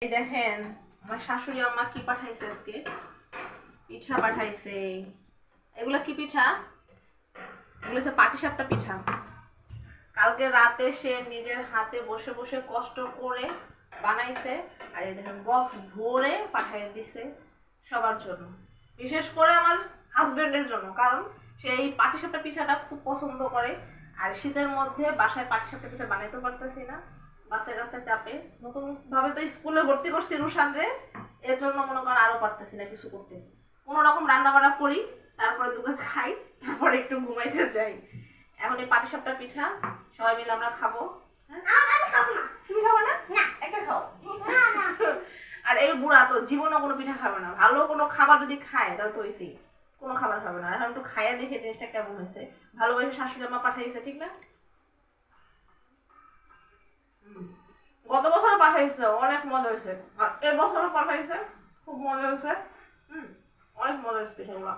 এই দেখেন আমার শাশুড়ি আম্মা কি পাঠাইছে আজকে, পিঠা পাঠাইছে। এগুলা কি পিঠা? এগুলো হচ্ছে পাটিসাপটা পিঠা। কালকে রাতে সে নিজের হাতে বসে বসে কষ্ট করে বানাইছে। আর এই দেখেন বক্স ভরে পাঠাই দিছে সবার জন্য, বিশেষ করে আমার হাজবেন্ডের জন্য, কারণ সে এই পাটিসাপটা পিঠাটা খুব পছন্দ করে। আর শীতের মধ্যে বাসায় পাটিসাপটা পিঠা বানাইতে পারতেছি না, বাচ্চা কাচ্চা চাপে। নতুন ভাবে তো স্কুলে ভর্তি করছি রুশান রে, এর জন্য মনে করেন আরো পারতেছি না কিছু করতে। কোনো রকম রান্না বান্না করি, তারপরে দুপুরে খাই, তারপরে একটু ঘুমাইতে যাই। এখন এই পাটিসাপটা পিঠা সবাই মিলে আমরা খাবো। তুমি খাবো না? একটা খাও। আর এই বুড়া তো জীবনও কোনো পিঠা খাবে না। ভালো কোনো খাবার যদি খায় তাহলে তো হইছেই, কোনো খাবার খাবে না। এখন একটু খাইয়া দেখে জিনিসটা কেমন হয়েছে। ভালোবেসে শাশুড়ি মা পাঠাইছে, ঠিক না? গত বছরও পাঠাইছে, অনেক মজা হয়েছে। আর এবছরও পাঠাইছে, খুব মজা হয়েছে। অনেক মজা হয়েছে পিঠাগুলো।